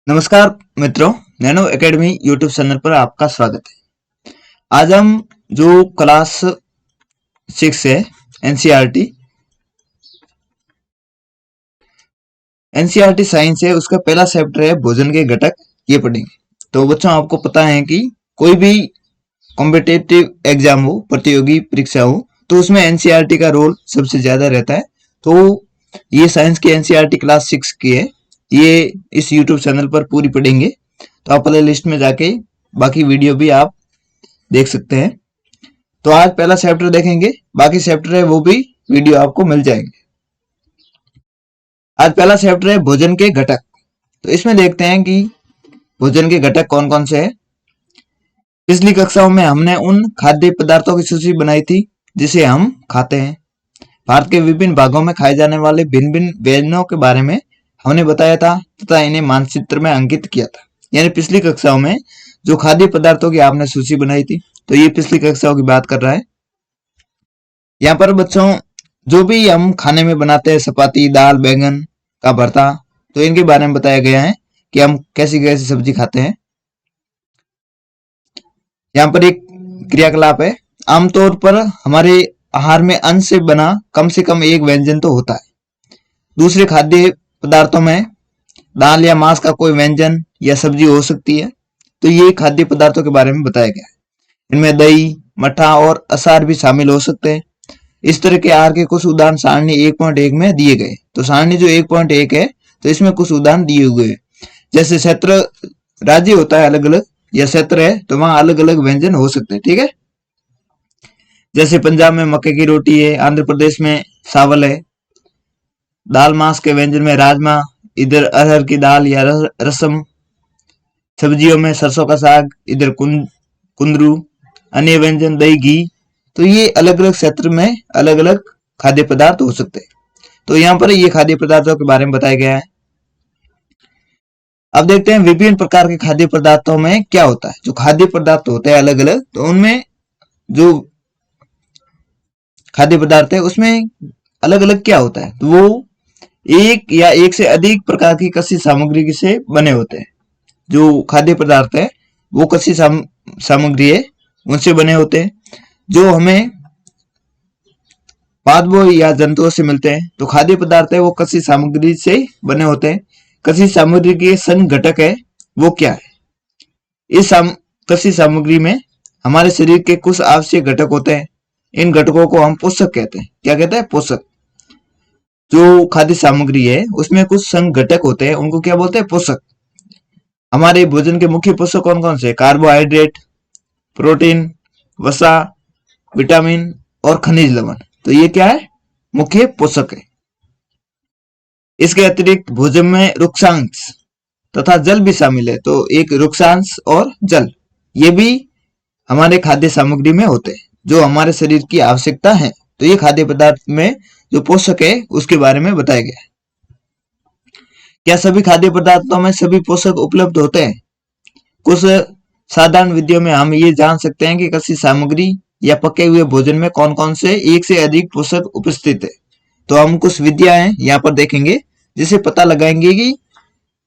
नमस्कार मित्रों, nano academy YouTube channel पर आपका स्वागत है। आज हम जो क्लास 6 है एनसीईआरटी साइंस है, उसका पहला चैप्टर है भोजन के घटक, ये पढ़ेंगे। तो बच्चों, आपको पता है कि कोई भी कॉम्पिटिटिव एग्जाम हो, प्रतियोगी परीक्षा हो, तो उसमें एनसीईआरटी का रोल सबसे ज्यादा रहता है। तो ये साइंस की एनसीईआरटी क्लास 6 की है, ये इस यूट्यूब चैनल पर पूरी पढ़ेंगे। तो आप प्ले लिस्ट में जाके बाकी वीडियो भी आप देख सकते हैं। तो आज पहला चैप्टर देखेंगे, बाकी चैप्टर है वो भी वीडियो आपको मिल जाएंगे। आज पहला चैप्टर है भोजन के घटक। तो इसमें देखते हैं कि भोजन के घटक कौन कौन से हैं। पिछली कक्षाओं में हमने उन खाद्य पदार्थों की सूची बनाई थी जिसे हम खाते हैं। भारत के विभिन्न भागों में खाए जाने वाले भिन्न भिन्न व्यंजनों के बारे में हमने बताया था तथा इन्हें मानचित्र में अंकित किया था। यानी पिछली कक्षाओं में जो खाद्य पदार्थों की आपने सूची बनाई थी, तो ये पिछली कक्षाओं की बात कर रहा है। यहाँ पर बच्चों, जो भी हम खाने में बनाते हैं, चपाती, दाल, बैंगन का भरता, तो इनके बारे में बताया गया है कि हम कैसी कैसी सब्जी खाते हैं। यहाँ पर एक क्रियाकलाप है। आमतौर पर हमारे आहार में अन्न से बना कम से कम एक व्यंजन तो होता है। दूसरे खाद्य पदार्थों में दाल या मांस का कोई व्यंजन या सब्जी हो सकती है। तो ये खाद्य पदार्थों के बारे में बताया गया है। इनमें दही, मट्ठा और अचार भी शामिल हो सकते हैं। इस तरह के आहार के कुछ उदाहरण सारणी 1.1 में दिए गए। तो सारणी जो 1.1 है, तो इसमें कुछ उदाहरण दिए हुए हैं। जैसे क्षेत्र राज्य होता है अलग अलग, या क्षेत्र है तो वहां अलग अलग व्यंजन हो सकते हैं। ठीक है, जैसे पंजाब में मक्के की रोटी है, आंध्र प्रदेश में चावल है। दाल मांस के व्यंजन में राजमा, इधर अरहर की दाल या रसम। सब्जियों में सरसों का साग, इधर कुंदरू। अन्य व्यंजन दही, घी। तो ये अलग अलग क्षेत्र में अलग अलग खाद्य पदार्थ हो सकते हैं। तो यहाँ पर ये खाद्य पदार्थों के बारे में बताया गया है। अब देखते हैं विभिन्न प्रकार के खाद्य पदार्थों में क्या होता है। जो खाद्य पदार्थ होते हैं अलग अलग, तो उनमें जो खाद्य पदार्थ है उसमें अलग अलग क्या होता है, तो वो एक या एक से अधिक प्रकार की कच्ची सामग्री से बने होते हैं। जो खाद्य पदार्थ है वो कच्ची सामग्री है, उनसे बने होते हैं, जो हमें पादपों या जंतुओं से मिलते हैं। तो खाद्य पदार्थ है वो कच्ची सामग्री से बने होते हैं। कच्ची सामग्री के संघ घटक है वो क्या है। इस कच्ची सामग्री में हमारे शरीर के कुछ आवश्यक घटक होते हैं। इन घटकों को हम पोषक कहते हैं। क्या कहते हैं? पोषक। जो खाद्य सामग्री है उसमें कुछ संघ घटक होते हैं, उनको क्या बोलते हैं? पोषक। हमारे भोजन के मुख्य पोषक कौन कौन से? कार्बोहाइड्रेट, प्रोटीन, वसा, विटामिन और खनिज लवण। तो ये क्या है? मुख्य पोषक है। इसके अतिरिक्त भोजन में रुक्षांश तथा जल भी शामिल है। तो एक रुक्षांश और जल, ये भी हमारे खाद्य सामग्री में होते हैं, जो हमारे शरीर की आवश्यकता है। तो ये खाद्य पदार्थ में जो पोषक है उसके बारे में बताया गया है। क्या सभी खाद्य पदार्थों में सभी पोषक उपलब्ध होते हैं? कुछ साधारण विधियों में हम ये जान सकते हैं कि कच्ची सामग्री या पके हुए भोजन में कौन कौन से एक से अधिक पोषक उपस्थित है। तो हम कुछ विधियां हैं यहाँ पर देखेंगे, जिसे पता लगाएंगे कि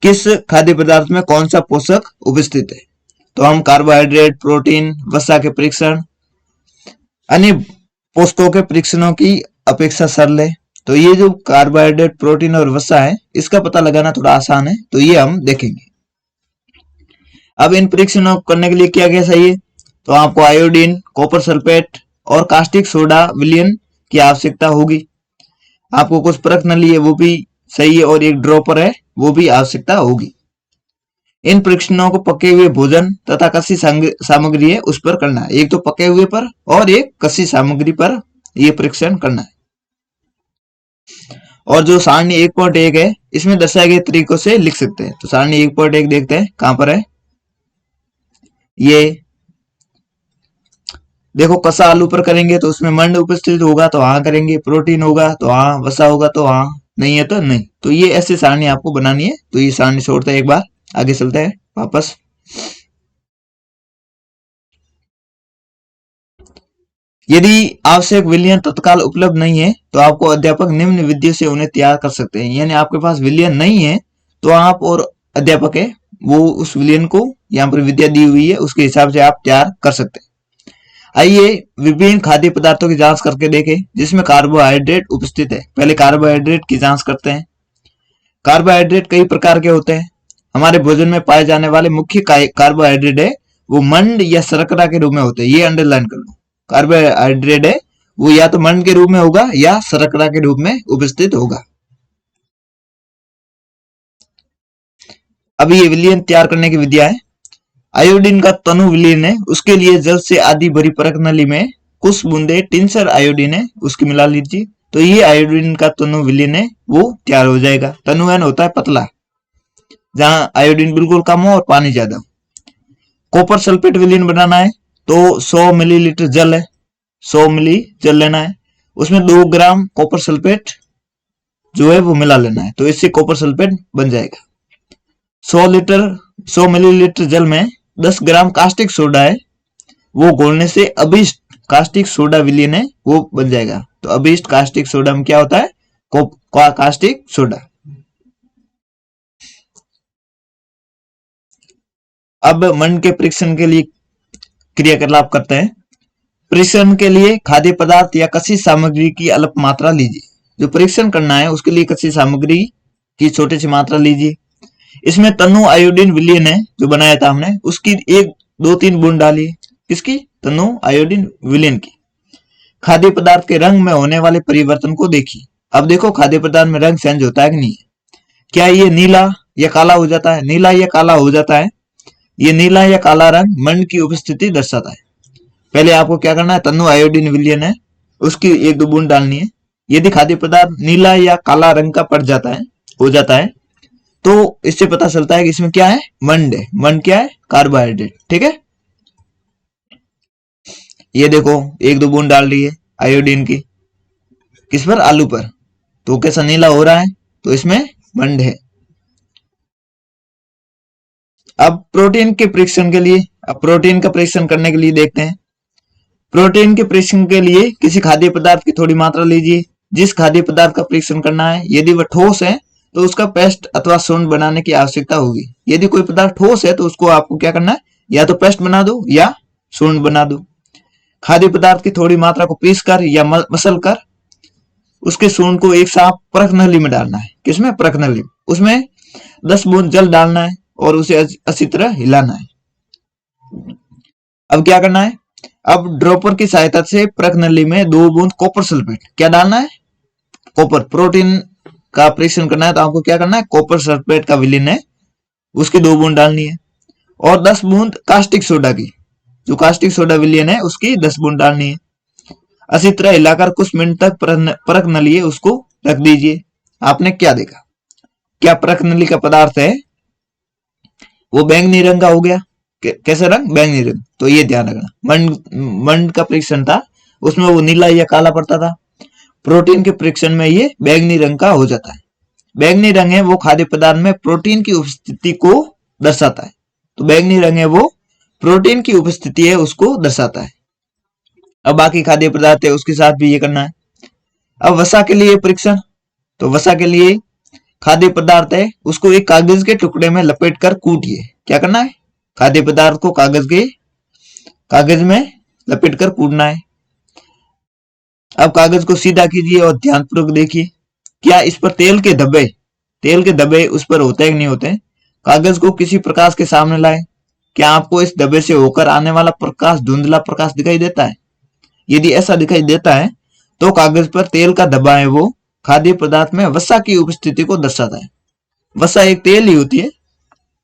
किस खाद्य पदार्थ में कौन सा पोषक उपस्थित है। तो हम कार्बोहाइड्रेट, प्रोटीन, वसा के परीक्षण अन्य पोषकों के परीक्षणों की अपेक्षा सरल है। तो ये जो कार्बोहाइड्रेट, प्रोटीन और वसा है, इसका पता लगाना थोड़ा आसान है, तो ये हम देखेंगे। अब इन परीक्षणों को करने के लिए क्या क्या चाहिए? तो आपको आयोडीन, कॉपर सल्फेट और कास्टिक सोडा विलयन की आवश्यकता होगी। आपको कुछ परख नली है वो भी सही है, और एक ड्रॉपर है वो भी आवश्यकता होगी। इन परीक्षणों को पके हुए भोजन तथा कच्ची सामग्री है उस पर करना है। एक तो पके हुए पर और एक कच्ची सामग्री पर यह परीक्षण करना है। और जो सारणी 1.1 है, इसमें दर्शाए गए तरीकों से लिख सकते हैं। तो सारणी 1.1 देखते हैं कहां पर है। ये देखो, कसा आलू पर करेंगे तो उसमें मंड उपस्थित होगा तो हाँ करेंगे, प्रोटीन होगा तो हाँ, वसा होगा तो हाँ, नहीं है तो नहीं। तो ये ऐसी सारणी आपको बनानी है। तो ये सारणी छोड़ते हैं, एक बार आगे चलते हैं वापस। यदि आवश्यक विलयन तत्काल उपलब्ध नहीं है तो आपको अध्यापक निम्न विधियों से उन्हें तैयार कर सकते हैं। यानी आपके पास विलयन नहीं है तो आप और अध्यापक है वो उस विलयन को यहाँ पर विद्या दी हुई है उसके हिसाब से आप तैयार कर सकते हैं। आइए विभिन्न खाद्य पदार्थों की जांच करके देखें जिसमें कार्बोहाइड्रेट उपस्थित है। पहले कार्बोहाइड्रेट की जांच करते हैं। कार्बोहाइड्रेट कई प्रकार के होते हैं। हमारे भोजन में पाए जाने वाले मुख्य कार्बोहाइड्रेट है वो मंड या शर्करा के रूप में होते हैं। ये अंडरलाइन कर लो, कार्बोहाइड्रेट है वो या तो मंड के रूप में होगा या शर्करा के रूप में उपस्थित होगा। अभी ये विलयन तैयार करने की विधिया है। आयोडीन का तनु विलयन है, उसके लिए जल से आधी भरी परत नली में कुछ बूंदे टिंसर आयोडीन है उसकी मिला लीजिए, तो ये आयोडीन का तनु विलयन है वो तैयार हो जाएगा। तनु एन होता है पतला, जहां आयोडीन बिल्कुल कम हो और पानी ज्यादा हो। कॉपर सल्फेट विलयन बनाना है तो 100 मिलीलीटर जल है, 100 मिली जल लेना है, उसमें 2 ग्राम कॉपर सल्फेट जो है वो मिला लेना है, तो इससे कॉपर सल्फेट बन जाएगा। 100 मिलीलीटर जल में 10 ग्राम कास्टिक सोडा है, वो घोलने से अभिष्ट कास्टिक सोडा विलयन है वो बन जाएगा। तो अभिष्ट कास्टिक सोडा में क्या होता है, कास्टिक सोडा। अब मंड के परीक्षण के लिए क्रियाकलाप करते हैं। परीक्षण के लिए खाद्य पदार्थ या कच्ची सामग्री की अल्प मात्रा लीजिए। जो परीक्षण करना है उसके लिए कच्ची सामग्री की छोटी सी मात्रा लीजिए। इसमें तनु आयोडीन विलयन है जो बनाया था हमने, उसकी 1-2-3 बूंद डालिए। किसकी? तनु आयोडीन विलयन की। खाद्य पदार्थ के रंग में होने वाले परिवर्तन को देखिए। अब देखो खाद्य पदार्थ में रंग चेंज होता है कि नहीं, क्या ये नीला या काला हो जाता है? नीला या काला हो जाता है। ये नीला या काला रंग मंड की उपस्थिति दर्शाता है। पहले आपको क्या करना है, तनु आयोडीन विलयन है उसकी 1-2 बूंद डालनी है। यदि खाद्य पदार्थ नीला या काला रंग का पड़ जाता है, हो जाता है, तो इससे पता चलता है कि इसमें क्या है, मंड है। मंड क्या है? कार्बोहाइड्रेट। ठीक है, ये देखो 1-2 बूंद डाल रही है आयोडीन की, किस पर? आलू पर, तो कैसा नीला हो रहा है, तो इसमें मंड है। अब प्रोटीन के परीक्षण के लिए, अब प्रोटीन का परीक्षण करने के लिए देखते हैं। प्रोटीन के परीक्षण के लिए किसी खाद्य पदार्थ की थोड़ी मात्रा लीजिए। जिस खाद्य पदार्थ का परीक्षण करना है यदि वह ठोस है तो उसका पेस्ट अथवा सूंड बनाने की आवश्यकता होगी। यदि कोई पदार्थ ठोस है तो उसको आपको क्या करना है, या तो पेस्ट बना दो या सूंड बना दो। खाद्य पदार्थ की थोड़ी मात्रा को पीस कर या मसल कर उसके सूंड को एक साफ परख नली में डालना है। किसमें? परख नली। उसमें 10 बूंद जल डालना है और उसे अच्छी तरह हिलाना है। अब क्या करना है, अब ड्रॉपर की सहायता से परख नली में 2 बूंद कॉपर सल्फेट, क्या डालना है? कॉपर। प्रोटीन का परीक्षण करना है तो आपको क्या करना है, कॉपर सल्फेट का विलयन है उसकी 2 बूंद डालनी है, और 10 बूंद कास्टिक सोडा की, जो कास्टिक सोडा विलयन है उसकी 10 बूंद डालनी है। अच्छी तरह हिलाकर कुछ मिनट तक परख नली है उसको रख दीजिए। आपने क्या देखा, क्या परख नली का पदार्थ है वो बैंगनी रंग का हो गया? कैसे रंग? बैंगनी रंग। तो ये ध्यान रखना, मंड का परीक्षण था उसमें वो नीला या काला पड़ता था, प्रोटीन के परीक्षण में ये बैंगनी रंग का हो जाता है। बैंगनी रंग है वो खाद्य पदार्थ में प्रोटीन की उपस्थिति को दर्शाता है। तो बैंगनी रंग है वो प्रोटीन की उपस्थिति है उसको दर्शाता है। अब बाकी खाद्य पदार्थ है उसके साथ भी ये करना है। अब वसा के लिए परीक्षण, तो वसा के लिए खाद्य पदार्थ है उसको एक कागज के टुकड़े में लपेट कर कूटिए। क्या करना है, खाद्य पदार्थ को कागज में लपेट कर कूटना है। अब कागज को सीधा कीजिए और ध्यानपूर्वक देखिए, क्या इस पर तेल के धब्बे उस पर होते हैं कि नहीं होते? कागज को किसी प्रकाश के सामने लाए, क्या आपको इस धब्बे से होकर आने वाला प्रकाश धुंधला प्रकाश दिखाई देता है? यदि ऐसा दिखाई देता है तो कागज पर तेल का धब्बा है वो खाद्य पदार्थ में वसा की उपस्थिति को दर्शाता है। वसा एक तेल ही होती है,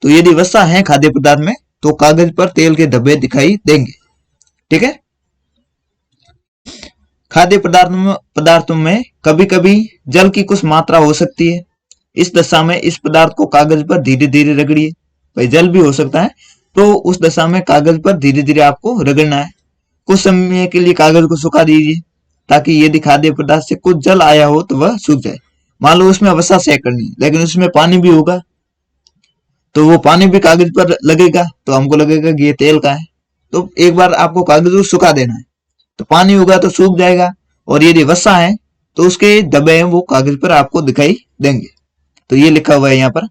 तो यदि वसा है खाद्य पदार्थ में तो कागज पर तेल के धब्बे दिखाई देंगे। ठीक है, खाद्य पदार्थों में कभी कभी जल की कुछ मात्रा हो सकती है। इस दशा में इस पदार्थ को कागज पर धीरे धीरे रगड़िए। भाई जल भी हो सकता है, तो उस दशा में कागज पर धीरे धीरे आपको रगड़ना है। कुछ समय के लिए कागज को सुखा दीजिए ताकि यदि खाद्य पदार्थ से कुछ जल आया हो तो वह सूख जाए। मान लो उसमें वसा सेक करनी है लेकिन उसमें पानी भी होगा, तो वो पानी भी कागज पर लगेगा तो हमको लगेगा कि ये तेल का है। तो एक बार आपको कागज को सुखा देना है, तो पानी होगा तो सूख जाएगा, और यदि वसा है तो उसके धब्बे वो कागज पर आपको दिखाई देंगे। तो ये लिखा हुआ है यहाँ पर।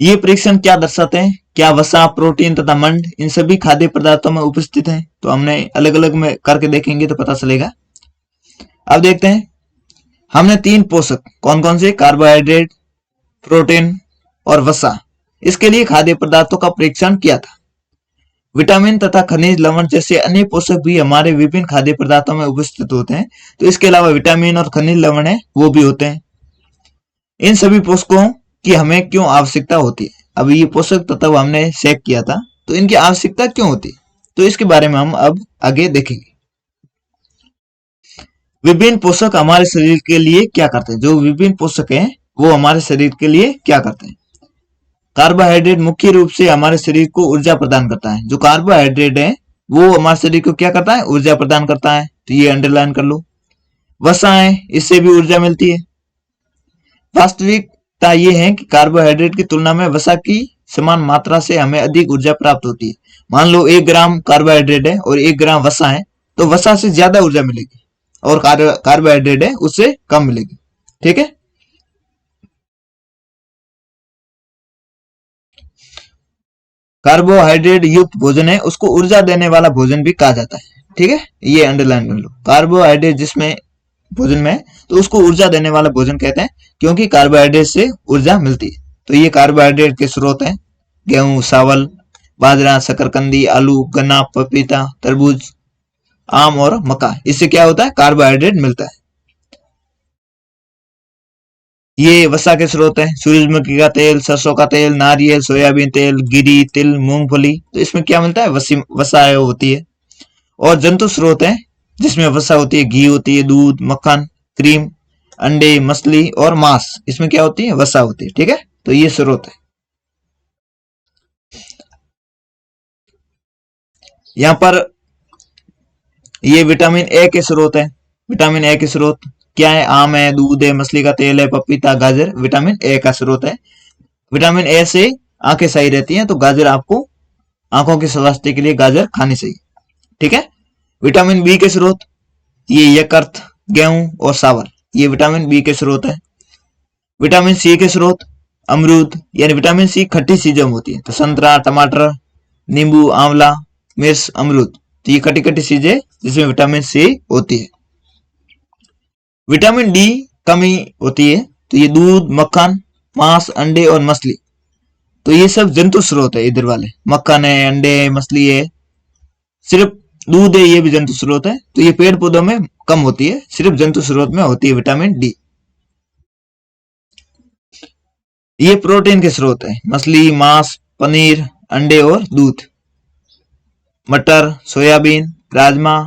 ये परीक्षण क्या दर्शाते हैं? क्या वसा, प्रोटीन तथा मंड इन सभी खाद्य पदार्थों में उपस्थित हैं? तो हमने अलग अलग में करके देखेंगे तो पता चलेगा। अब देखते हैं, हमने 3 पोषक कौन कौन से, कार्बोहाइड्रेट, प्रोटीन और वसा, इसके लिए खाद्य पदार्थों का परीक्षण किया था। विटामिन तथा खनिज लवण जैसे अन्य पोषक भी हमारे विभिन्न खाद्य पदार्थों में उपस्थित होते हैं। तो इसके अलावा विटामिन और खनिज लवण है वो भी होते हैं। इन सभी पोषकों की हमें क्यों आवश्यकता होती है? अब ये पोषक तत्व हमने चेक किया था, तो इनकी आवश्यकता क्यों होती है, तो इसके बारे में हम अब आगे देखेंगे। विभिन्न पोषक हमारे शरीर के लिए क्या करते हैं? जो विभिन्न पोषक हैं वो हमारे शरीर के लिए क्या करते हैं? कार्बोहाइड्रेट मुख्य रूप से हमारे शरीर को ऊर्जा प्रदान करता है। जो कार्बोहाइड्रेट है वो हमारे शरीर को क्या करता है? ऊर्जा प्रदान करता है, तो ये अंडरलाइन कर लो। वसा है, इससे भी ऊर्जा मिलती है। वास्तविकता ये है कि कार्बोहाइड्रेट की तुलना में वसा की समान मात्रा से हमें अधिक ऊर्जा प्राप्त होती है। मान लो 1 ग्राम कार्बोहाइड्रेट है और 1 ग्राम वसा है, तो वसा से ज्यादा ऊर्जा मिलेगी और कार्बोहाइड्रेट है उससे कम मिलेगी। ठीक है, कार्बोहाइड्रेट युक्त भोजन है उसको ऊर्जा देने वाला भोजन भी कहा जाता है। ठीक है, ये अंडरलाइन कर लो। कार्बोहाइड्रेट जिसमें भोजन में, तो उसको ऊर्जा देने वाला भोजन कहते हैं, क्योंकि कार्बोहाइड्रेट से ऊर्जा मिलती है। तो ये कार्बोहाइड्रेट के स्रोत हैं, गेहूं, चावल, बाजरा, शकरकंदी, आलू, गन्ना, पपीता, तरबूज, आम और मक्का। इससे क्या होता है? कार्बोहाइड्रेट मिलता है। ये वसा के स्रोत हैं, सूरजमुखी का तेल, सरसों का तेल, नारियल, सोयाबीन तेल, गिरी, तिल, मूंगफली, तो इसमें क्या मिलता है? वसा होती है। और जंतु स्रोत है जिसमें वसा होती है, घी होती है, दूध, मक्खन, क्रीम, अंडे, मछली और मांस, इसमें क्या होती है? वसा होती है। ठीक है, तो ये स्रोत है। यहाँ पर ये विटामिन ए के स्रोत है। विटामिन ए के स्रोत क्या है? आम है, दूध है, मछली का तेल है, पपीता, गाजर, विटामिन ए का स्रोत है। विटामिन ए से आंखें सही रहती हैं, तो गाजर आपको आंखों के स्वास्थ्य के लिए गाजर खानी चाहिए। ठीक है, विटामिन बी के स्रोत, ये यकृत, गेहूं और चावल, ये विटामिन बी के स्रोत है। विटामिन सी के स्रोत, अमरूद, यानी विटामिन सी खट्टी चीजों में होती है, तो संतरा, टमाटर, नींबू, आंवला, मिर्च, अमरूद, तो ये खट्टी खट्टी चीजें जिसमें विटामिन सी होती है। विटामिन डी कमी होती है, तो ये दूध, मक्खन, मांस, अंडे और मछली, तो ये सब जंतु स्रोत है। इधर वाले मक्खन है, अंडे है, मछली है, सिर्फ दूध है, ये भी जंतु स्रोत है। तो ये पेड़ पौधों में कम होती है, सिर्फ जंतु स्रोत में होती है विटामिन डी। ये प्रोटीन के स्रोत है, मछली, मांस, पनीर, अंडे और दूध, मटर, सोयाबीन, राजमा,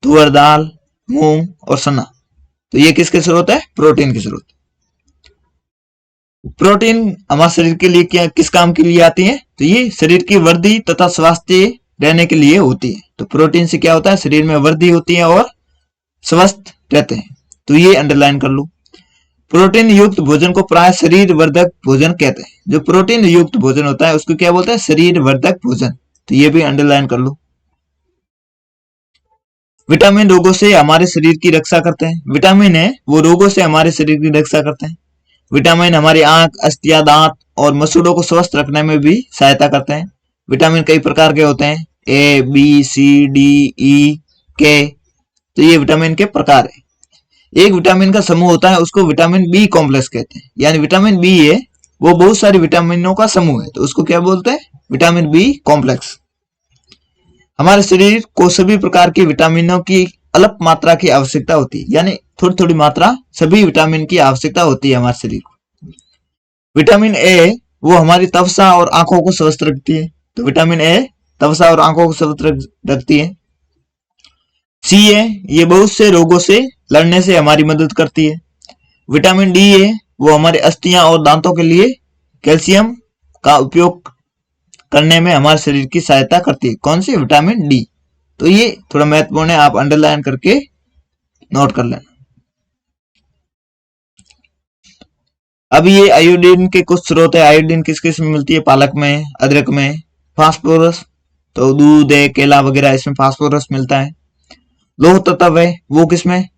तुअर दाल, मूंग और चना, तो ये किसके स्रोत है? प्रोटीन के स्रोत। प्रोटीन हमारे शरीर के लिए क्या, किस काम के लिए आती है? तो ये शरीर की वृद्धि तथा स्वास्थ्य रहने के लिए होती है। तो प्रोटीन से क्या होता है? शरीर में वृद्धि होती है और स्वस्थ रहते हैं, तो ये अंडरलाइन कर लो। प्रोटीन युक्त भोजन को प्राय शरीर वर्धक भोजन कहते हैं। जो प्रोटीन युक्त भोजन होता है उसको क्या बोलते हैं? शरीर वर्धक भोजन, तो ये भी अंडरलाइन कर लो। विटामिन रोगों से हमारे शरीर की रक्षा करते हैं। विटामिन है वो रोगों से हमारे शरीर की रक्षा करते हैं। विटामिन हमारी आंख, अस्थियां, दांत और मसूड़ों को स्वस्थ रखने में भी सहायता करते हैं। विटामिन कई प्रकार के होते हैं, ए, बी, सी, डी, ई, के, तो ये विटामिन के प्रकार है। एक विटामिन का समूह होता है उसको विटामिन बी कॉम्प्लेक्स कहते हैं, यानी विटामिन बी है वो बहुत सारे विटामिनों का समूह है, तो उसको क्या बोलते हैं? Vitamin B complex. हमारे शरीर को सभी प्रकार के विटामिनों की अल्प मात्रा की आवश्यकता होती है, यानी थोड़ी थोड़ी मात्रा सभी विटामिन की आवश्यकता होती है हमारे शरीर को। विटामिन ए वो हमारी त्वचा और आंखों को स्वस्थ रखती है, तो विटामिन ए त्वचा और आंखों को स्वस्थ रखती है। सी है ये बहुत से रोगों से लड़ने से हमारी मदद करती है। विटामिन डी है वो हमारे अस्थियां और दांतों के लिए कैल्शियम का उपयोग करने में हमारे शरीर की सहायता करती है। कौन सी? Vitamin D. तो ये थोड़ा महत्वपूर्ण है, आप अंडरलाइन करके नोट कर लेना। अब ये आयोडीन के कुछ स्रोत है। आयोडीन किस किस में मिलती है? पालक में, अदरक में। फास्फोरस तो दूध है, केला वगैरह, इसमें फास्फोरस मिलता है। लौह तत्व है वो किसमें?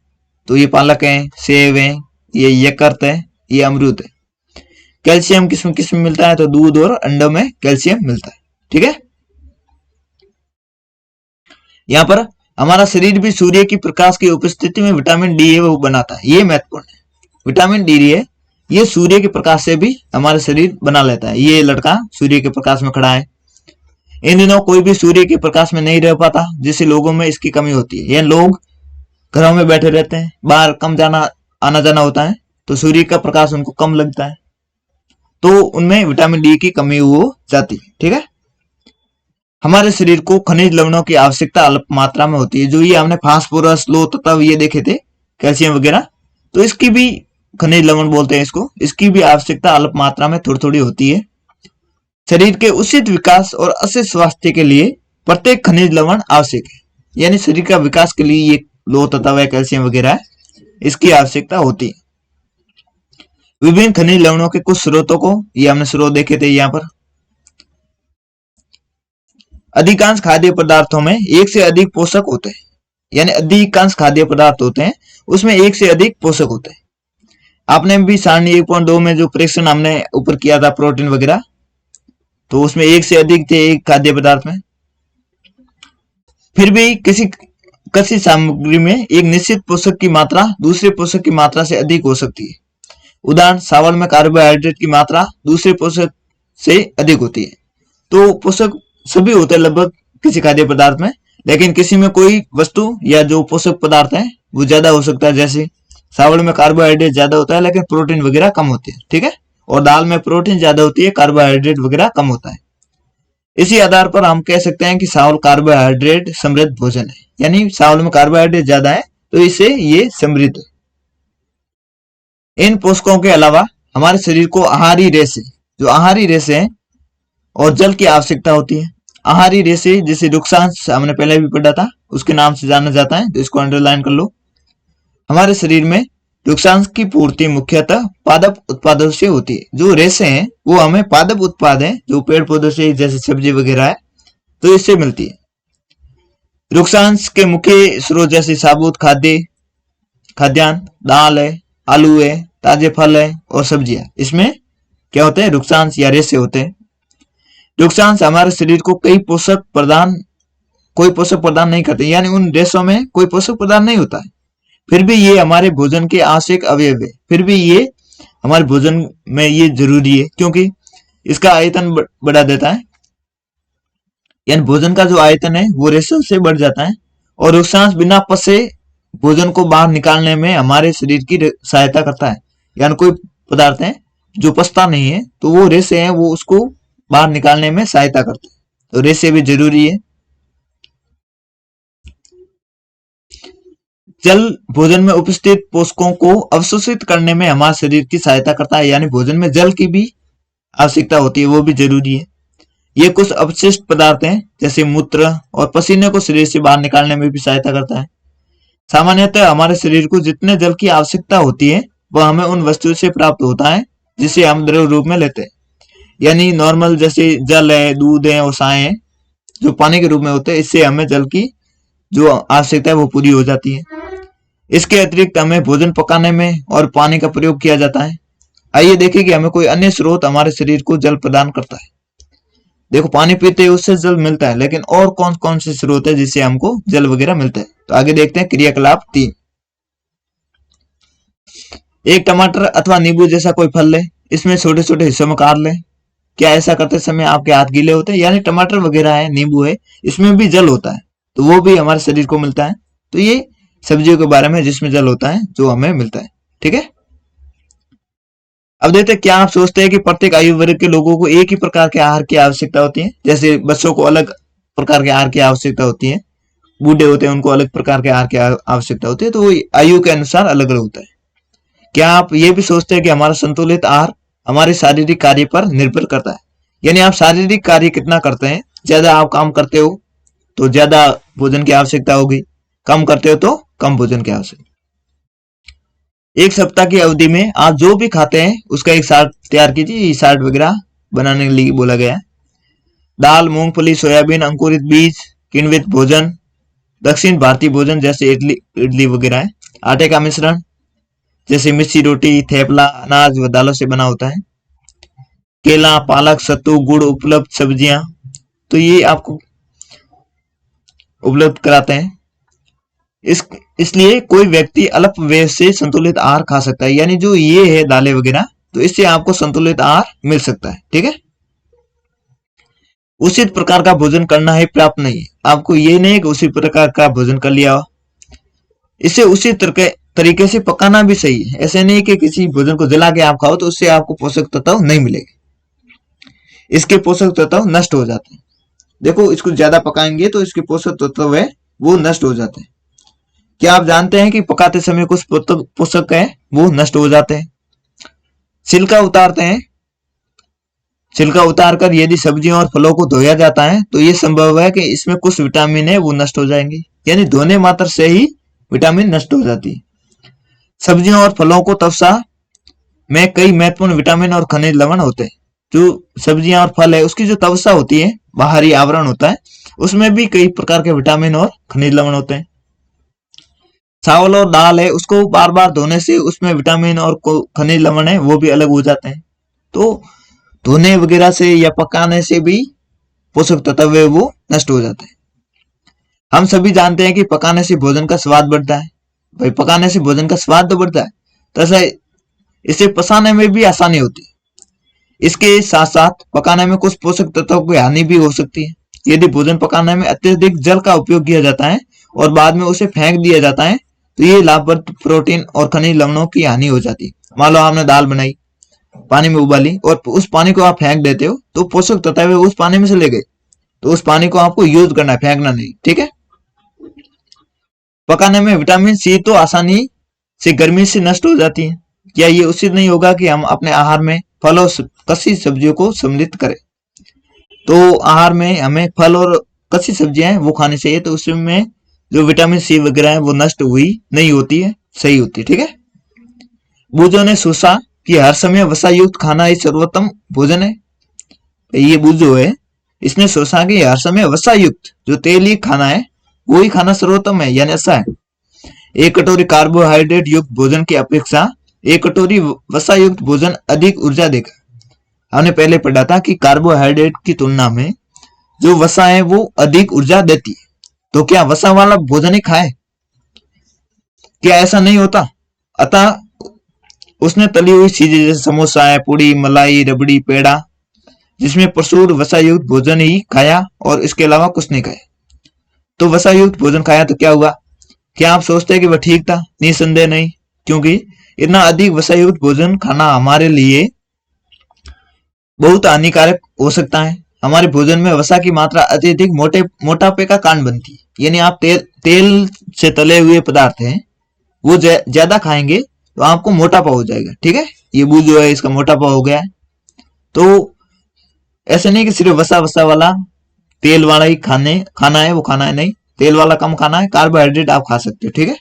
तो ये पालक है, सेब है, ये यकृत है, ये अमरूद है। कैल्शियम किसमें किसमें मिलता है, तो दूध और अंडों में कैल्शियम मिलता है। ठीक है, यहाँ पर हमारा शरीर भी सूर्य की प्रकाश की उपस्थिति में विटामिन डी है वो बनाता है, ये महत्वपूर्ण है। विटामिन डी है ये सूर्य के प्रकाश से भी हमारा शरीर बना लेता है। ये लड़का सूर्य के प्रकाश में खड़ा है। इन दिनों कोई भी सूर्य के प्रकाश में नहीं रह पाता, जिससे लोगों में इसकी कमी होती है। ये लोग घरों में बैठे रहते हैं, बाहर कम जाना आना जाना होता है, तो सूर्य का प्रकाश उनको कम लगता है, तो उनमें विटामिन डी की कमी हो जाती है। ठीक है, हमारे शरीर को खनिज लवणों की आवश्यकता अल्प मात्रा में होती है। जो ये हमने फास्फोरस, लोह तत्व ये देखे थे, कैल्शियम वगैरह, तो इसकी भी खनिज लवण बोलते हैं इसको, इसकी भी आवश्यकता अल्प मात्रा में थोड़ी थोड़ी होती है। शरीर के उचित विकास और अच्छे स्वास्थ्य के लिए प्रत्येक खनिज लवण आवश्यक है। यानी शरीर का विकास के लिए ये लोह तत्व है, कैल्शियम वगैरह है, इसकी आवश्यकता होती है। विभिन्न खनिज लवणों के कुछ स्रोतों को ये हमने स्रोत देखे थे यहाँ पर। अधिकांश खाद्य पदार्थों में एक से अधिक पोषक होते हैं, यानी अधिकांश खाद्य पदार्थ होते हैं उसमें एक से अधिक पोषक होते हैं। आपने भी सारणी 1.2 में जो परीक्षण हमने ऊपर किया था प्रोटीन वगैरह, तो उसमें एक से अधिक थे एक खाद्य पदार्थ में। फिर भी किसी सामग्री में एक निश्चित पोषक की मात्रा दूसरे पोषक की मात्रा से अधिक हो सकती है। उदाहरण, चावल में कार्बोहाइड्रेट की मात्रा दूसरे पोषक से अधिक होती है। तो पोषक सभी होते हैं लगभग किसी खाद्य पदार्थ में, लेकिन किसी में कोई वस्तु या जो पोषक पदार्थ है वो ज्यादा हो सकता है। जैसे चावल में कार्बोहाइड्रेट ज्यादा होता है लेकिन प्रोटीन वगैरह कम होती है। ठीक है, और दाल में प्रोटीन ज्यादा होती है, कार्बोहाइड्रेट वगैरह कम होता है। इसी आधार पर हम कह सकते हैं कि चावल कार्बोहाइड्रेट समृद्ध भोजन है, यानी चावल में कार्बोहाइड्रेट ज्यादा है तो इससे ये समृद्ध है। इन पोषकों के अलावा हमारे शरीर को आहारी रेशे, जो आहारी रेशे हैं, और जल की आवश्यकता होती है। आहारी रेशे जिसे रुक्षांश हमने पहले भी पढ़ा था, उसके नाम से जाना जाता है, तो इसको अंडरलाइन कर लो। हमारे शरीर में रुक्षांश की पूर्ति मुख्यतः पादप उत्पादों से होती है। जो रेशे हैं वो हमें पादप उत्पाद हैं, जो पेड़ पौधों से जैसे सब्जी वगैरह है, तो इससे मिलती है। रुक्षांश के मुख्य स्रोत जैसे साबुत खाद्यान्न, दाल है, आलू है, ताजे फल है और सब्जियां, इसमें क्या होते हैं, रुक्षांश या रेशे होते हैं। रुक्षांश हमारे शरीर को कोई पोषक प्रदान नहीं करते, यानी उन रेशों में कोई पोषक प्रदान नहीं होता है, फिर भी ये हमारे भोजन के आवश्यक अवयव है। फिर भी ये हमारे भोजन में ये जरूरी है, क्योंकि इसका आयतन बढ़ा देता है, यानी भोजन का जो आयतन है वो रेशों से बढ़ जाता है। और रुक्षांश बिना पचे भोजन को बाहर निकालने में हमारे शरीर की सहायता करता है। यानी कोई पदार्थ है जो पचता नहीं है, तो वो रेशे हैं वो उसको बाहर निकालने में सहायता करते हैं, तो रेशे भी जरूरी है। जल भोजन में उपस्थित पोषकों को अवशोषित करने में हमारे शरीर की सहायता करता है, यानी भोजन में जल की भी आवश्यकता होती है, वो भी जरूरी है। ये कुछ अपशिष्ट पदार्थ हैं जैसे मूत्र और पसीने को शरीर से बाहर निकालने में भी सहायता करता है। सामान्यतः हमारे शरीर को जितने जल की आवश्यकता होती है वह हमें उन वस्तुओं से प्राप्त होता है जिसे हम द्रव रूप में लेते हैं। यानी नॉर्मल जैसे जल है, दूध है और साए है जो पानी के रूप में होते हैं, इससे हमें जल की जो आवश्यकता है वो पूरी हो जाती है। इसके अतिरिक्त हमें भोजन पकाने में और पानी का प्रयोग किया जाता है। आइए देखें कि हमें कोई अन्य स्रोत हमारे शरीर को जल प्रदान करता है। देखो, पानी पीते हैं उससे जल मिलता है, लेकिन और कौन कौन से स्रोत है जिससे हमको जल वगैरह मिलता है। तो आगे देखते हैं क्रियाकलाप 3। एक टमाटर अथवा नींबू जैसा कोई फल ले, इसमें छोटे छोटे हिस्सों में काट ले। क्या ऐसा करते समय आपके हाथ गीले होते हैं? यानी टमाटर वगैरह है, नींबू है, इसमें भी जल होता है, तो वो भी हमारे शरीर को मिलता है। तो ये सब्जियों के बारे में जिसमें जल होता है जो हमें मिलता है। ठीक है, अब देखते हैं, क्या आप सोचते हैं कि प्रत्येक आयु वर्ग के लोगों को एक ही प्रकार के आहार की आवश्यकता होती है? जैसे बच्चों को अलग प्रकार के आहार की आवश्यकता होती है, बूढ़े होते हैं उनको अलग प्रकार के आहार की आवश्यकता होती है, तो आयु के अनुसार अलग अलग होता है। क्या आप ये भी सोचते हैं कि हमारा संतुलित आहार हमारे शारीरिक कार्य पर निर्भर करता है? यानी आप शारीरिक कार्य कितना करते हैं, ज्यादा आप काम करते हो तो ज्यादा भोजन की आवश्यकता होगी, कम करते हो तो कम भोजन की आवश्यकता। एक सप्ताह की अवधि में आप जो भी खाते हैं उसका एक चार्ट तैयार कीजिए। चार्ट वगैरह बनाने के लिए बोला गया है। दाल, मूंगफली, सोयाबीन, अंकुरित बीज, किण्वित भोजन, दक्षिण भारतीय भोजन जैसे इडली वगैरह है। आटे का मिश्रण जैसे मिस्सी रोटी, थेपला, अनाज व दालों से बना होता है। केला, पालक, सत्तू, गुड़ उपलब्ध सब्जियां, तो ये आपको उपलब्ध कराते हैं। इसलिए कोई व्यक्ति अल्प व्यय से संतुलित आहार खा सकता है, यानी जो ये है दालें वगैरह, तो इससे आपको संतुलित आहार मिल सकता है। ठीक है, उचित प्रकार का भोजन करना है पर्याप्त नहीं है। आपको ये नहीं कि उसी प्रकार का भोजन कर लिया हो, इसे उसी तरीके से पकाना भी सही है। ऐसे नहीं कि किसी भोजन को जला के आप खाओ तो उससे आपको पोषक तत्व नहीं मिलेंगे, इसके पोषक तत्व नष्ट हो जाते हैं। देखो, इसको ज्यादा पकाएंगे तो इसके पोषक तत्व है वो नष्ट हो जाते हैं। क्या आप जानते हैं कि पकाते समय कुछ पोषक है वो नष्ट हो जाते हैं। छिलका उतारते हैं, छिलका उतारकर यदि सब्जियों और फलों को धोया जाता है तो ये संभव है कि इसमें कुछ विटामिन है वो नष्ट हो जाएंगे, यानी धोने मात्र से ही विटामिन नष्ट हो जाती है। सब्जियों और फलों को तवसा में कई महत्वपूर्ण विटामिन और खनिज लवण होते हैं। जो सब्जियां और फल है उसकी जो तवसा होती है, बाहरी आवरण होता है, उसमें भी कई प्रकार के विटामिन और खनिज लवण होते हैं। चावल और दाल है उसको बार बार धोने से उसमें विटामिन और खनिज लवण है वो भी अलग हो जाते हैं। तो धोने वगैरह से या पकाने से भी पोषक तत्व है वो नष्ट हो जाते हैं। हम सभी जानते हैं कि पकाने से भोजन का स्वाद बढ़ता है। भाई, पकाने से भोजन का स्वाद तो बढ़ता है, तथा इसे पचाने में भी आसानी होती है। इसके साथ साथ पकाने में कुछ पोषक तत्वों की हानि भी हो सकती है। यदि भोजन पकाने में अत्यधिक जल का उपयोग किया जाता है और बाद में उसे फेंक दिया जाता है तो ये लाभप्रद प्रोटीन और खनिज लवणों की हानि हो जाती है। मान लो आपने दाल बनाई, पानी में उबाली और उस पानी को आप फेंक देते हो तो पोषक तत्व उस पानी में से ले गए, तो उस पानी को आपको यूज करना है, फेंकना नहीं। ठीक है, पकाने में विटामिन सी तो आसानी से गर्मी से नष्ट हो जाती है। क्या ये उचित नहीं होगा कि हम अपने आहार में फल और कच्ची सब्जियों को सम्मिलित करें? तो आहार में हमें फल और कच्ची सब्जियां वो खानी चाहिए, तो उसमें जो विटामिन सी वगैरह है वो नष्ट हुई नहीं होती है, सही होती है। ठीक है, बूझों ने सोचा कि हर समय वसा युक्त खाना ही सर्वोत्तम भोजन है। ये बूझो है, इसने सोचा कि हर समय वसा युक्त जो तेल ही खाना है वो ही खाना सर्वोत्तम है, यानी ऐसा है। एक कटोरी कार्बोहाइड्रेट युक्त भोजन की अपेक्षा एक कटोरी वसा युक्त भोजन अधिक ऊर्जा देगा। हमने पहले पढ़ा था कि कार्बोहाइड्रेट की तुलना में जो वसा है वो अधिक ऊर्जा देती है, तो क्या वसा वाला भोजन ही खाए? क्या ऐसा नहीं होता? अतः उसने तली हुई चीजें जैसे समोसा है, पूड़ी, मलाई, रबड़ी, पेड़ा, जिसमें प्रचुर वसा युक्त भोजन ही खाया और इसके अलावा कुछ नहीं खाया। तो वसा युक्त भोजन खाया तो क्या हुआ? क्या आप सोचते हैं कि वह ठीक था? निसंदेह नहीं, क्योंकि इतना अधिक वसा युक्त भोजन खाना हमारे लिए बहुत हानिकारक हो सकता है। हमारे भोजन में वसा की मात्रा अत्यधिक मोटापे का कारण बनती है। यानी आप तेल से तले हुए पदार्थ हैं वो ज्यादा खाएंगे तो आपको मोटापा हो जाएगा। ठीक है, ये बूझ जो है इसका मोटापा हो गया है। तो ऐसे नहीं कि सिर्फ वसा वसा वाला तेल वाला ही खाना है, वो खाना है नहीं, तेल वाला कम खाना है, कार्बोहाइड्रेट आप खा सकते हो। ठीक है,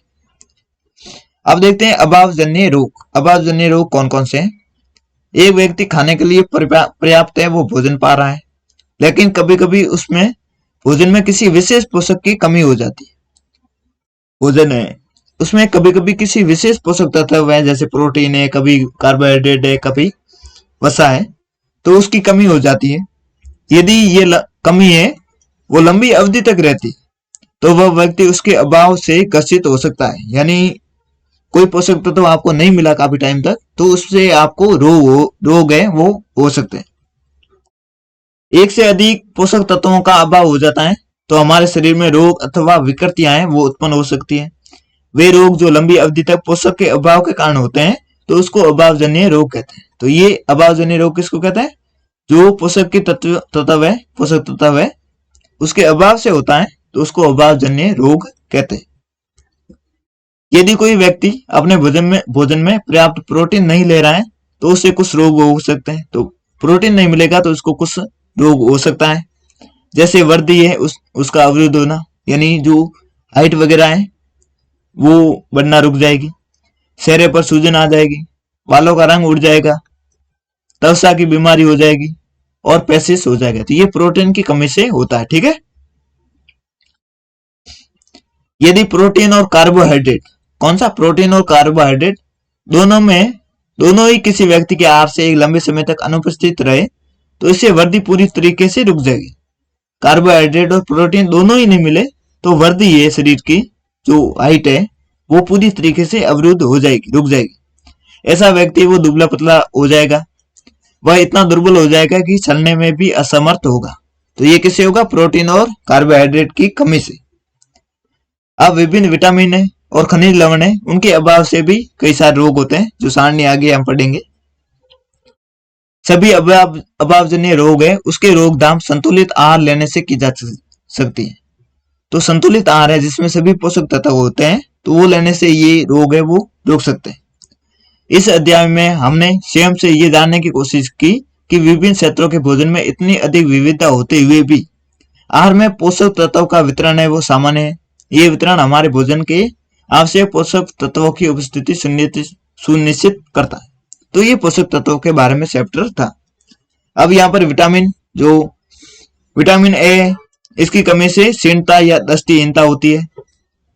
अब देखते हैं अभावजन्य रोग। अभावजन्य रोग कौन कौन से हैं? एक व्यक्ति खाने के लिए पर्याप्त है वो भोजन पा रहा है, लेकिन कभी कभी उसमें भोजन में किसी विशेष पोषक की कमी हो जाती है। भोजन है उसमें कभी कभी किसी विशेष पोषक तत्व है, जैसे प्रोटीन है, कभी कार्बोहाइड्रेट है, कभी वसा है, तो उसकी कमी हो जाती है। यदि ये कमी है वो लंबी अवधि तक रहती तो वह व्यक्ति उसके अभाव से ग्रसित हो सकता है। यानी कोई पोषक तत्व आपको नहीं मिला काफी टाइम तक तो उससे आपको रोग है वो हो सकते हैं। एक से अधिक पोषक तत्वों का अभाव हो जाता है तो हमारे शरीर में रोग अथवा विकृतियां हैं वो उत्पन्न हो सकती हैं। वे रोग जो लंबी अवधि तक पोषक के अभाव के कारण होते हैं तो उसको अभावजन्य रोग कहते हैं। तो ये अभावजन्य रोग किसको कहते हैं? जो पोषक के पोषक तत्व है उसके अभाव से होता है तो उसको अभावजन्य रोग कहते हैं। यदि कोई व्यक्ति अपने भोजन में पर्याप्त प्रोटीन नहीं ले रहा है तो उससे कुछ रोग हो सकते हैं। तो प्रोटीन नहीं मिलेगा तो उसको कुछ रोग हो सकता है, जैसे वर्दी है उसका अवरुद्ध होना, यानी जो हाइट वगैरह है वो बढ़ना रुक जाएगी, चेहरे पर सूजन आ जाएगी, बालों का रंग उड़ जाएगा, त्वचा की बीमारी हो जाएगी और पैसिस हो जाएगा। तो ये प्रोटीन की कमी से होता है। ठीक है, यदि प्रोटीन और कार्बोहाइड्रेट, कौन सा? प्रोटीन और कार्बोहाइड्रेट दोनों में दोनों ही किसी व्यक्ति के आहार से एक लंबे समय तक अनुपस्थित रहे तो इससे वृद्धि पूरी तरीके से रुक जाएगी। कार्बोहाइड्रेट और प्रोटीन दोनों ही नहीं मिले तो वृद्धि है शरीर की जो हाइट है वो पूरी तरीके से अवरुद्ध हो जाएगी, रुक जाएगी। ऐसा व्यक्ति वो दुबला पतला हो जाएगा, वह इतना दुर्बल हो जाएगा कि चलने में भी असमर्थ होगा। तो ये किससे होगा? प्रोटीन और कार्बोहाइड्रेट की कमी से। अब विभिन्न विटामिन है और खनिज लवण है, उनके अभाव से भी कई सारे रोग होते हैं जो सारणी आगे हम पढ़ेंगे। सभी अभावजन्य रोग है उसके रोकथाम संतुलित आहार लेने से की जा सकती है। तो संतुलित आहार है जिसमें सभी पोषक तत्व होते हैं तो वो लेने से ये रोग है वो रोक सकते हैं। इस अध्याय में हमने स्वयं से ये जानने की कोशिश की कि विभिन्न क्षेत्रों के भोजन में इतनी अधिक विविधता होते हुए भी आहार में पोषक तत्वों का वितरण है वो सामान्य है। ये वितरण हमारे भोजन के आवश्यक पोषक तत्वों की उपस्थिति सुनिश्चित करता है। तो ये पोषक तत्वों के बारे में चैप्टर था। अब यहाँ पर विटामिन ए, इसकी कमी से क्षीणता या दृष्टिहीनता होती है,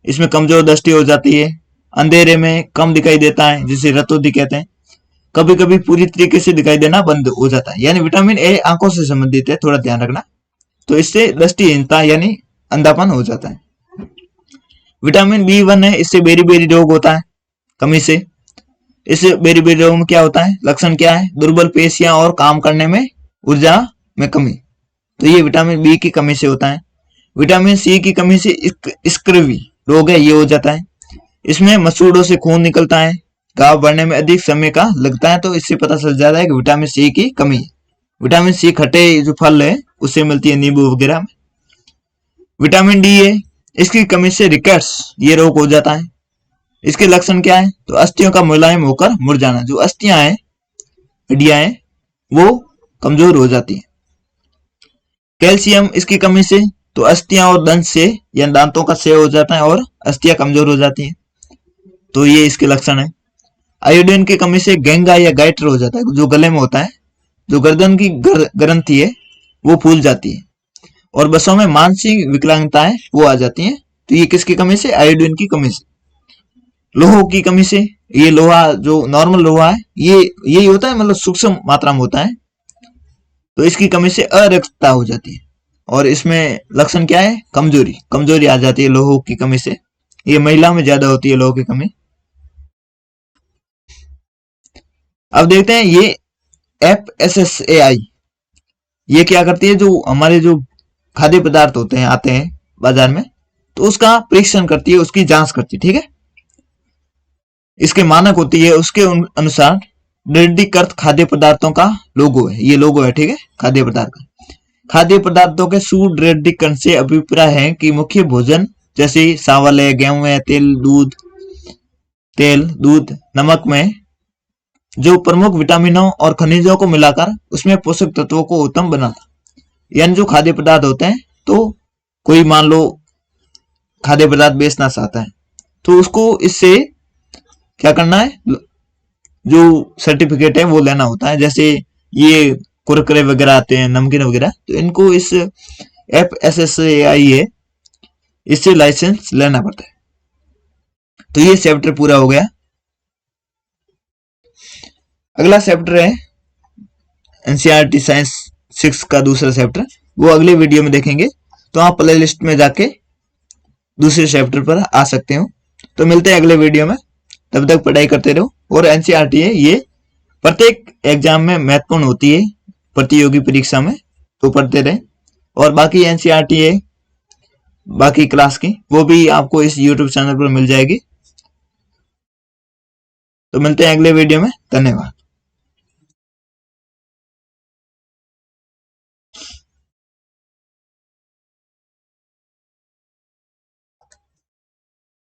इसमें कमजोर दृष्टि हो जाती है, अंधेरे में कम दिखाई देता है जिसे रतौंधी कहते हैं, कभी कभी पूरी तरीके से दिखाई देना बंद हो जाता है। यानी विटामिन ए आंखों से संबंधित है, थोड़ा ध्यान रखना। तो इससे दृष्टिहीनता यानी अंधापन हो जाता है। विटामिन B1 है, इससे बेरी रोग होता है कमी से। इस बेरी रोग में क्या होता है? लक्षण क्या है? दुर्बल पेशियां और काम करने में ऊर्जा में कमी। तो ये विटामिन बी की कमी से होता है। विटामिन सी की कमी से स्क्रवी रोग है ये हो जाता है। इसमें मसूड़ों से खून निकलता है, घाव बढ़ने में अधिक समय का लगता है। तो इससे पता चल जाता है कि विटामिन सी की कमी है। विटामिन सी खट्टे जो फल है उससे मिलती है, नींबू वगैरह में। विटामिन डी है, इसकी कमी से रिकेट्स ये रोग हो जाता है। इसके लक्षण क्या है? तो अस्थियों का मुलायम होकर मुड़ जाना, जो अस्थियां हैं, हड्डियां हैं, वो कमजोर हो जाती है। कैल्शियम इसकी कमी से तो अस्थियां और दंत से या दांतों का क्षय हो जाता है और अस्थियां कमजोर हो जाती है। तो ये इसके लक्षण है। आयोडीन की कमी से गेंगा या गाइटर हो जाता है, जो गले में होता है, जो गर्दन की ग्रंथि है वो फूल जाती है और बसों में मानसिक विकलांगताएं वो आ जाती हैं। तो ये किसकी कमी से? आयोडीन की कमी से। लोह की कमी से, ये लोहा जो नॉर्मल लोहा है ये यही होता है, मतलब सूक्ष्म मात्रा में होता है। तो इसकी कमी से अरक्तता हो जाती है और इसमें लक्षण क्या है? कमजोरी आ जाती है लोह की कमी से। ये महिला में ज्यादा होती है लोह की कमी। अब देखते हैं ये FSSAI ये क्या करती है? जो हमारे जो खाद्य पदार्थ होते हैं आते हैं बाजार में, तो उसका परीक्षण करती है, उसकी जांच करती है। ठीक है, इसके मानक होती है, उसके अनुसार दृढ़ीकृत खाद्य पदार्थों का लोगो है, ये लोगो है। ठीक है, खाद्य पदार्थ का। खाद्य पदार्थों के सुदृढ़ीकरण से अभिप्राय है कि मुख्य भोजन जैसे चावल है, गेहूं है, तेल, दूध, नमक में जो प्रमुख विटामिनों और खनिजों को मिलाकर उसमें पोषक तत्वों को उत्तम बनाता। यानी जो खाद्य पदार्थ होते हैं, तो कोई मान लो खाद्य पदार्थ बेचना चाहता है तो उसको इससे क्या करना है? जो सर्टिफिकेट है वो लेना होता है। जैसे ये कुरकुरे वगैरह आते हैं, नमकीन वगैरह, तो इनको इस FSSAI है, इससे लाइसेंस लेना पड़ता है। तो ये चैप्टर पूरा हो गया। अगला चैप्टर है NCERT साइंस 6 का दूसरा चैप्टर, वो अगले वीडियो में देखेंगे। तो आप प्ले लिस्ट में जाके दूसरे चैप्टर पर आ सकते हो। तो मिलते हैं अगले वीडियो में, तब तक पढ़ाई करते रहो। और NCERT है ये प्रत्येक एग्जाम में महत्वपूर्ण होती है, प्रतियोगी परीक्षा में, तो पढ़ते रहे। और बाकी NCERT है बाकी क्लास की, वो भी आपको इस YouTube चैनल पर मिल जाएगी। तो मिलते हैं अगले वीडियो में, धन्यवाद।